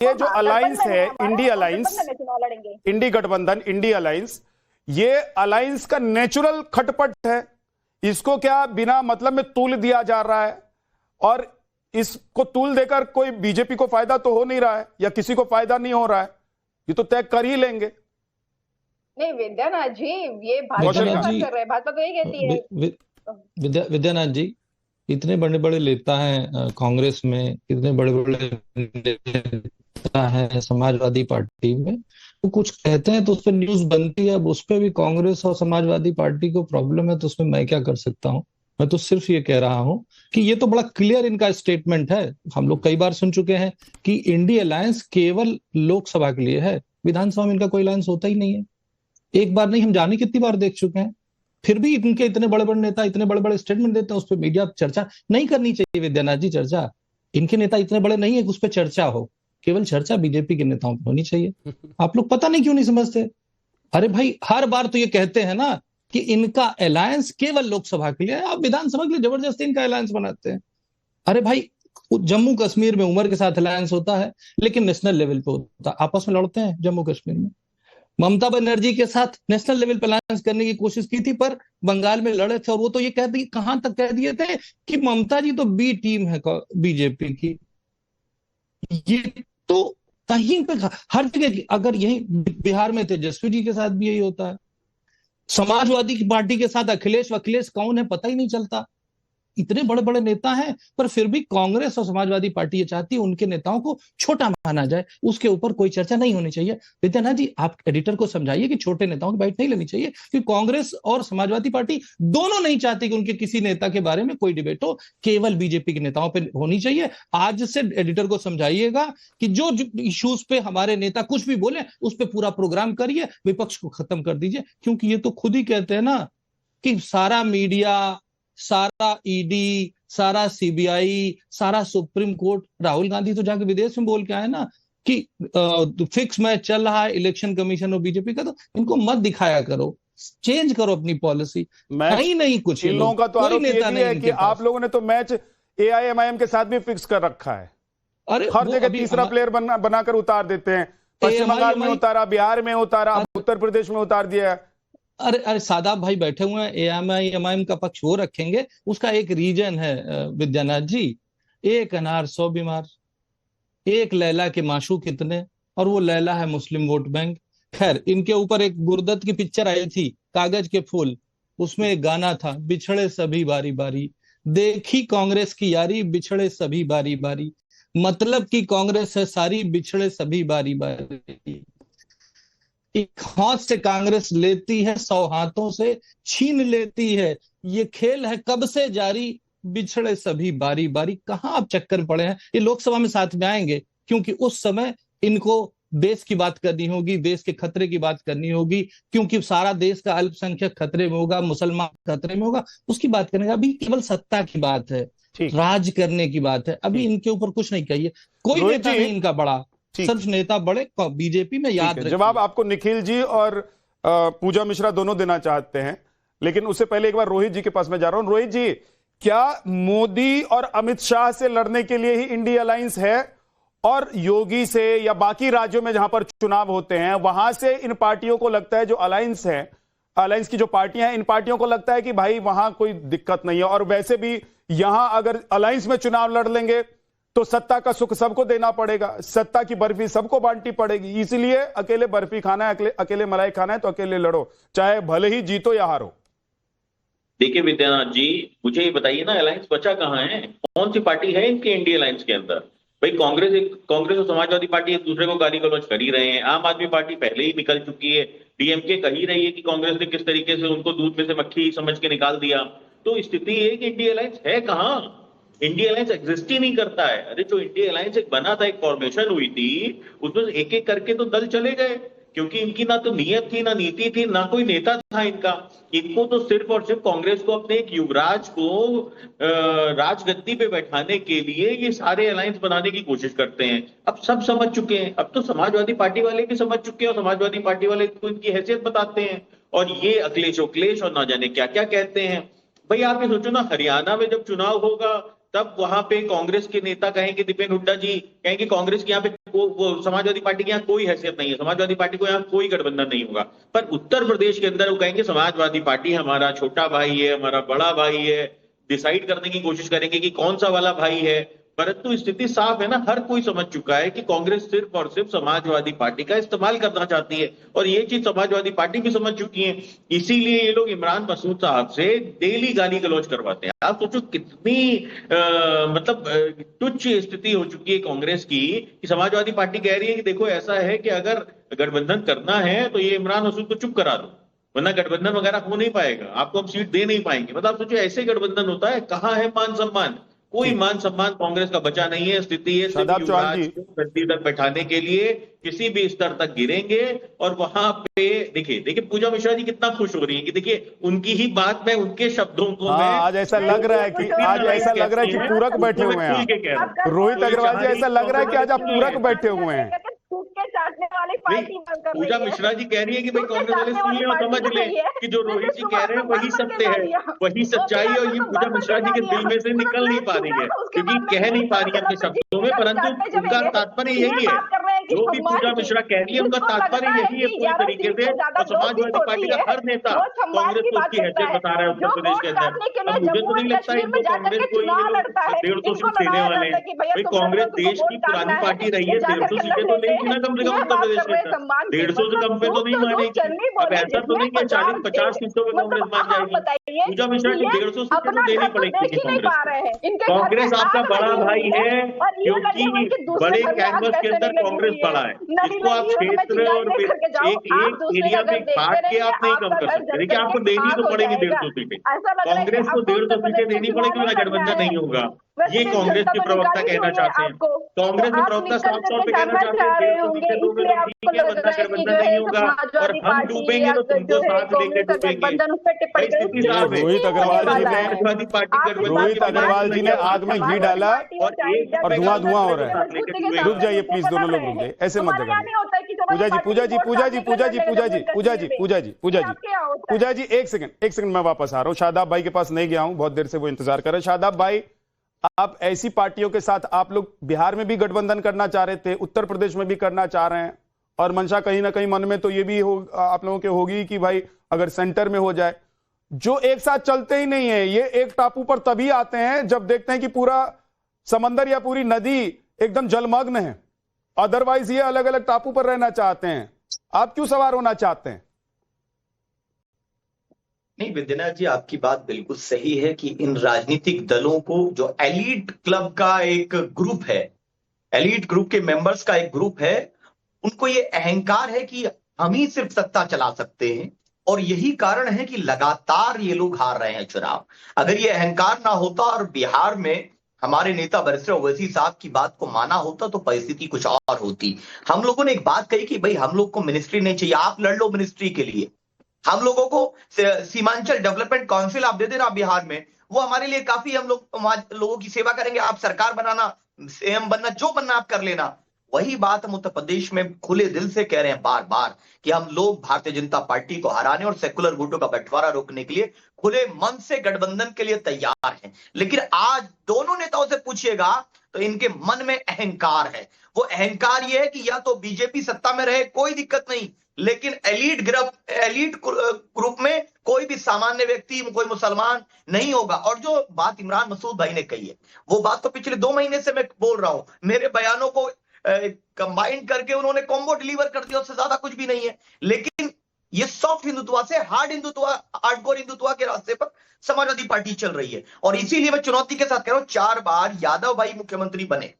ये जो अलायंस है, इंडी अलायंस, चुनाव लड़ेंगे, इंडी गठबंधन, इंडी अलायंस, ये अलायंस का नेचुरल खटपट है। इसको क्या बिना मतलब में तूल दिया जा रहा है, और इसको तूल देकर कोई बीजेपी को फायदा तो हो नहीं रहा है, या किसी को फायदा नहीं हो रहा है, ये तो तय कर ही लेंगे। नहीं विद्यानाथ जी, ये भाजपा कर रहे हैं, भाजपा तो यही कहती है। विद्यानाथ जी, इतने बड़े बड़े नेता हैं कांग्रेस में, इतने बड़े बड़े नेता हैं समाजवादी पार्टी में, वो कुछ कहते हैं तो उस पर न्यूज बनती है। अब उस पर भी कांग्रेस और समाजवादी पार्टी को प्रॉब्लम है, तो उसमें मैं क्या कर सकता हूँ? मैं तो सिर्फ ये कह रहा हूं कि ये तो बड़ा क्लियर इनका स्टेटमेंट है। हम लोग कई बार सुन चुके हैं कि इंडी अलायंस केवल लोकसभा के लिए है, विधानसभा में इनका कोई अलायंस होता ही नहीं है। एक बार नहीं, हम जाने कितनी बार देख चुके हैं। फिर भी इनके इतने बड़े बड़े नेता इतने बड़े बड़े स्टेटमेंट देते हैं, उस पर मीडिया चर्चा नहीं करनी चाहिए। विद्यानाथ जी, चर्चा, इनके नेता इतने बड़े नहीं है कि उस पर चर्चा हो, केवल चर्चा बीजेपी के नेताओं पर होनी चाहिए। आप लोग पता नहीं क्यों नहीं समझते? अरे भाई, हर बार तो ये कहते हैं ना कि इनका अलायंस केवल लोकसभा के लिए है, आप विधानसभा के लिए जबरदस्ती इनका अलायंस बनाते हैं। अरे भाई, जम्मू कश्मीर में उमर के साथ अलायंस होता है, लेकिन नेशनल लेवल पे होता है, आपस में लड़ते हैं जम्मू कश्मीर में। ममता बनर्जी के साथ नेशनल लेवल पर अलायंस करने की कोशिश की थी, पर बंगाल में लड़े थे, और वो तो ये कहते कहां तक कह दिए थे कि ममता जी तो बी टीम है बीजेपी की। ये तो कहीं पे हर जगह, अगर यही बिहार में तेजस्वी जी के साथ भी यही होता है, समाजवादी की पार्टी के साथ अखिलेश कौन है पता ही नहीं चलता। इतने बड़े बड़े नेता हैं, पर फिर भी कांग्रेस और समाजवादी पार्टी ये चाहती है उनके नेताओं को छोटा माना जाए, उसके ऊपर कोई चर्चा नहीं होनी चाहिए। विद्यानाथ जी, आप एडिटर को समझाइए कि छोटे नेताओं की बाइट नहीं लेनी चाहिए, क्योंकि कांग्रेस और समाजवादी पार्टी दोनों नहीं चाहती कि उनके किसी नेता के बारे में कोई डिबेट हो, केवल बीजेपी के नेताओं पर होनी चाहिए। आज से एडिटर को समझाइएगा कि जो इश्यूज पे हमारे नेता कुछ भी बोले उस पर पूरा प्रोग्राम करिए, विपक्ष को खत्म कर दीजिए। क्योंकि ये तो खुद ही कहते हैं ना कि सारा मीडिया, सारा ईडी, सारा सीबीआई, सारा सुप्रीम कोर्ट, राहुल गांधी तो जाके विदेश में बोल के आए ना कि फिक्स मैच चल रहा है इलेक्शन कमीशन और बीजेपी का, तो इनको मत दिखाया करो, चेंज करो अपनी पॉलिसी। नहीं कुछ इन लोगों का तो आरोप ये भी है कि आप लोगों ने तो मैच एआईएमआईएम के साथ भी फिक्स कर रखा है। अरे हर जगह तीसरा प्लेयर बनाकर उतार देते हैं। पश्चिम बंगाल में उतारा, बिहार में उतारा, उत्तर प्रदेश में उतार दिया। अरे सादाब भाई बैठे हुए हैं, एआईएमआईएम का पक्ष वो रखेंगे, उसका एक रीजन है विद्यानाथ जी, एक अनार 100 बीमार, एक लैला के माशू कितने, और वो लैला है मुस्लिम वोट बैंक। खैर, इनके ऊपर एक गुरदत्त की पिक्चर आई थी, कागज के फूल, उसमें एक गाना था, बिछड़े सभी बारी बारी, देखी कांग्रेस की यारी, बिछड़े सभी बारी बारी, मतलब की कांग्रेस है सारी, बिछड़े सभी बारी बारी। एक हाथ से कांग्रेस लेती है, 100 हाथों से छीन लेती है, ये खेल है कब से जारी, बिछड़े सभी बारी बारी। कहां आप चक्कर पड़े हैं? ये लोकसभा में साथ में आएंगे, क्योंकि उस समय इनको देश की बात करनी होगी, देश के खतरे की बात करनी होगी, क्योंकि सारा देश का अल्पसंख्यक खतरे में होगा, मुसलमान खतरे में होगा, उसकी बात करने का। अभी केवल सत्ता की बात है, राज करने की बात है, अभी इनके ऊपर कुछ नहीं कहिए। कोई नेता नहीं इनका बड़ा, सिर्फ नेता बड़े बीजेपी में, याद रखिए। जवाब आपको निखिल जी और पूजा मिश्रा दोनों देना चाहते हैं, लेकिन उससे पहले एक बार रोहित जी के पास मैं जा रहा हूं। रोहित जी, क्या मोदी और अमित शाह से लड़ने के लिए ही इंडी अलायंस है, और योगी से या बाकी राज्यों में जहां पर चुनाव होते हैं वहां से इन पार्टियों को लगता है, जो अलायंस है, अलायंस की जो पार्टियां हैं, इन पार्टियों को लगता है कि भाई वहां कोई दिक्कत नहीं है, और वैसे भी यहां अगर अलायंस में चुनाव लड़ लेंगे तो सत्ता का सुख सबको देना पड़ेगा, सत्ता की बर्फी सबको बांटनी पड़ेगी, इसलिए अकेले बर्फी खाना है, अकेले मलाई खाना है तो अकेले लड़ो, चाहे भले ही जीतो या हारो। देखिए विद्यानाथ जी, मुझे ये बताइए ना, अलायंस बचा कहां है? कौन सी पार्टी है इनके इंडिया अलायंस के अंदर? भाई कांग्रेस और समाजवादी पार्टी एक दूसरे को गाली गलौज कर ही रहे हैं। आम आदमी पार्टी पहले ही निकल चुकी है, डीएमके कह ही रही है कि कांग्रेस ने किस तरीके से उनको दूध में से मक्खी समझ के निकाल दिया। तो स्थिति है कि इंडिया अलायंस है कहां? इंडिया अलायंस एग्जिस्ट ही नहीं करता है। अरे जो इंडिया अलायंस एक बना था, एक फॉर्मेशन हुई थी, उसमें एक एक करके तो दल चले गए, क्योंकि इनकी ना तो नियत थी, ना नीति थी, ना कोई नेता था इनका। इनको तो सिर्फ और सिर्फ कांग्रेस को अपने एक युवराज को राजगद्दी पे बैठाने के लिए ये सारे अलायंस बनाने की कोशिश करते हैं। अब सब समझ चुके हैं, अब तो समाजवादी पार्टी वाले भी समझ चुके हैं, और समाजवादी पार्टी वाले तो इनकी हैसियत बताते हैं, और ये अखिलेश और ना जाने क्या क्या कहते हैं। भाई आप ये सोचो ना, हरियाणा में जब चुनाव होगा तब वहां पे कांग्रेस के नेता कहेंगे, दीपेन हुड्डा जी कहेंगे कांग्रेस की यहाँ पे वो समाजवादी पार्टी की यहाँ कोई हैसियत नहीं है, समाजवादी पार्टी को यहाँ कोई गठबंधन नहीं होगा। पर उत्तर प्रदेश के अंदर वो कहेंगे समाजवादी पार्टी हमारा छोटा भाई है, हमारा बड़ा भाई है, डिसाइड करने की कोशिश करेंगे कि कौन सा वाला भाई है। परंतु स्थिति साफ है ना, हर कोई समझ चुका है कि कांग्रेस सिर्फ और सिर्फ समाजवादी पार्टी का इस्तेमाल करना चाहती है, और ये चीज समाजवादी पार्टी भी समझ चुकी है। इसीलिए ये लोग इमरान मसूद साहब से डेली गाली गलौज करवाते हैं। आप सोचो कितनी तुच्छ स्थिति हो चुकी है कांग्रेस की, कि समाजवादी पार्टी कह रही है कि देखो ऐसा है कि अगर गठबंधन करना है तो ये इमरान मसूद को चुप करा दो, वरना गठबंधन वगैरह हो नहीं पाएगा, आपको हम सीट दे नहीं पाएंगे। मतलब सोचो ऐसे गठबंधन होता है, कहाँ है मान सम्मान? कोई मान सम्मान कांग्रेस का बचा नहीं है। स्थिति है शादाब चौहान जी गद्दी तक बैठाने के लिए किसी भी स्तर तक गिरेंगे, और वहां पे देखिए पूजा मिश्रा जी कितना खुश हो रही है कि देखिए उनकी ही बात में, उनके शब्दों को मैं आज ऐसा लग रहा है कि पूरक बैठे हुए हैं। रोहित अग्रवाल जी, ऐसा लग रहा है कि आज आप पूरक बैठे हुए हैं। पूजा मिश्रा जी कह रही है कि भाई कांग्रेस वाले सुन ले और समझ ले कि जो रोहित जी कह रहे हैं वही सत्य है, वही सच्चाई है, और ये पूजा मिश्रा जी के दिल में से निकल नहीं पा रही है, क्योंकि कह नहीं पा रही है अपने शब्दों में, परंतु उनका तात्पर्य यही है। जो भी पूजा मिश्रा कह रही है उनका तात्पर्य यही है पूरी तरीके से। और समाजवादी पार्टी का हर नेता कांग्रेस को उसकी हैसियत बता रहा है उत्तर प्रदेश के अंदर। अब मुझे तो नहीं लगता इनको कांग्रेस को 150 सीट देने वाले हैं। भाई कांग्रेस देश की पुरानी पार्टी रही है, 150 सीटें तो लेगी ना कम से कम उत्तर प्रदेश के अंदर। 150 से कम पे तो नहीं मानेगी। अब ऐसा तो नहीं है 40-50 सीटों पे कांग्रेस मान जाएगी। पूजा मिश्रा की 150 सीटें तो देनी पड़ेगी कांग्रेस। कांग्रेस आपका बड़ा भाई है, क्योंकि बड़े कैनवस के अंदर कांग्रेस बड़ा है। इसको आप क्षेत्र और एक एरिया में बांट के आप नहीं कम कर सकते। देखिए आपको देनी तो पड़ेगी 150 सीटें, कांग्रेस को 150 सीटें देनी पड़ेगी, वरना गठबंधन नहीं होगा। ये कांग्रेस के प्रवक्ता कहना चाहते हैं। कांग्रेस के प्रवक्ता साफ तौर पे कहना चाहते हैं 150 सीटें दोगे तो ठीक है, वरना गठबंधन नहीं होगा, और हम डूबेंगे तो तुमको साथ लेके डूबेंगे। रोहित अग्रवाल जी ने आग में घी डाला और धुआं हो रहा है। रुक जाइए प्लीज, दोनों लोग रुक जाइए, ऐसे मत दगाइए। पूजा जी एक सेकंड मैं वापस आ रहा हूँ। शादाब भाई के पास नहीं गया हूं, बहुत देर से वो इंतजार कर रहे हैं। शादाब भाई, आप ऐसी पार्टियों के साथ आप लोग बिहार में भी गठबंधन करना चाह रहे थे, उत्तर प्रदेश में भी करना चाह रहे हैं, और मंशा कहीं ना कहीं मन में तो ये भी हो आप लोगों के होगी कि भाई अगर सेंटर में हो जाए। जो एक साथ चलते ही नहीं है, ये एक टापू पर तभी आते हैं जब देखते हैं कि पूरा समंदर या पूरी नदी एकदम जलमग्न है, अदरवाइज ये अलग अलग टापू पर रहना चाहते हैं। आप क्यों सवार होना चाहते हैं? नहीं विद्यानाथ जी, आपकी बात बिल्कुल सही है कि इन राजनीतिक दलों को, जो एलीट क्लब का एक ग्रुप है, एलीट ग्रुप के मेंबर्स का एक ग्रुप है, उनको ये अहंकार है कि हम ही सिर्फ सत्ता चला सकते हैं, और यही कारण है कि लगातार ये लोग हार रहे हैं चुनाव। अगर ये अहंकार ना होता और बिहार में हमारे नेता बैरिस्टर ओवैसी साहब की बात को माना होता तो परिस्थिति कुछ और होती। हम लोगों ने एक बात कही कि भाई हम लोग को मिनिस्ट्री नहीं चाहिए, आप लड़ लो मिनिस्ट्री के लिए, हम लोगों को सीमांचल डेवलपमेंट काउंसिल आप दे देना बिहार में, वो हमारे लिए काफी, हम लोग लोगों की सेवा करेंगे, आप सरकार बनाना, सीएम बनना, जो बनना आप कर लेना। वही बात हम उत्तर प्रदेश में खुले दिल से कह रहे हैं बार बार कि हम लोग भारतीय जनता पार्टी को हराने और सेकुलर वोटों का बंटवारा रोकने के लिए खुले मन से गठबंधन के लिए तैयार हैं। लेकिन आज दोनों नेताओं से पूछिएगा तो इनके मन में अहंकार है। वो अहंकार ये है कि या तो बीजेपी सत्ता में रहे कोई दिक्कत नहीं, लेकिन एलीट ग्रुप में कोई भी सामान्य व्यक्ति, कोई मुसलमान नहीं होगा। और जो बात इमरान मसूद भाई ने कही है, वो बात तो पिछले 2 महीने से मैं बोल रहा हूं, मेरे बयानों को कंबाइन करके उन्होंने कॉम्बो डिलीवर कर दिया, उससे ज्यादा कुछ भी नहीं है। लेकिन ये सॉफ्ट हिंदुत्व से हार्ड हिंदुत्व, हार्डकोर हिंदुत्व के रास्ते पर समाजवादी पार्टी चल रही है। और इसीलिए मैं चुनौती के साथ कह रहा हूं, 4 बार यादव भाई मुख्यमंत्री बने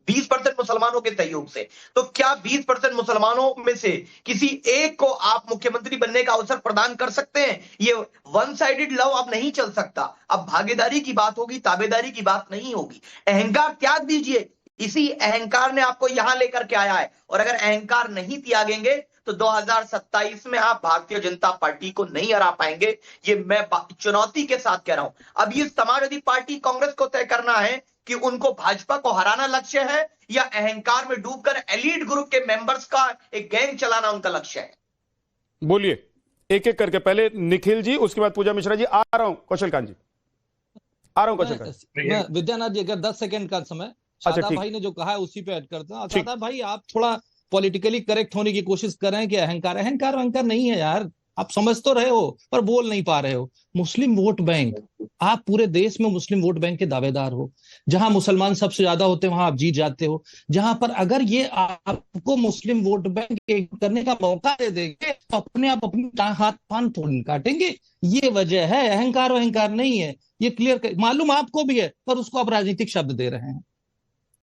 20% मुसलमानों के सहयोग से, तो क्या 20% मुसलमानों में से किसी एक को आप मुख्यमंत्री बनने का अवसर प्रदान कर सकते हैं? ये वन साइडेड लव अब नहीं चल सकता। अब भागीदारी की बात होगी, ताबेदारी की बात नहीं होगी। अहंकार त्याग दीजिए, इसी अहंकार ने आपको यहां लेकर के आया है। और अगर अहंकार नहीं त्यागेंगे तो 2027 में आप भारतीय जनता पार्टी को नहीं हरा पाएंगे। ये मैं चुनौती के साथ कह रहा हूं। अब ये समाजवादी पार्टी कांग्रेस को तय करना है कि उनको भाजपा को हराना लक्ष्य है या अहंकार में डूबकर एलीट ग्रुप के मेंबर्स का एक गैंग चलाना उनका लक्ष्य है। बोलिए एक एक करके, पहले निखिल जी, उसके बाद पूजा मिश्रा जी। आ रहा हूं कौशल कांत जी। आ रहा हूं कौशिक। मैं विद्यानाथ जी, अगर 10 सेकंड का समय, अच्छा, शादाब ठीक। भाई ने जो कहा है उसी पे ऐड करता हूं। ठीक। शादाब भाई, आप थोड़ा पॉलिटिकली करेक्ट होने की कोशिश कर रहे हैं कि अहंकार अहंकार अहंकार नहीं है यार, आप समझ तो रहे हो पर बोल नहीं पा रहे हो। मुस्लिम वोट बैंक, आप पूरे देश में मुस्लिम वोट बैंक के दावेदार हो, जहां मुसलमान सबसे ज्यादा होते हैं वहां आप जीत जाते हो। जहां पर अगर ये आपको मुस्लिम वोट बैंक एक करने का मौका दे देंगे तो अपने आप अपनी हाथ पान थोड़ी काटेंगे। ये वजह है, अहंकार अहंकार नहीं है, ये क्लियर मालूम आपको भी है, पर उसको आप राजनीतिक शब्द दे रहे हैं।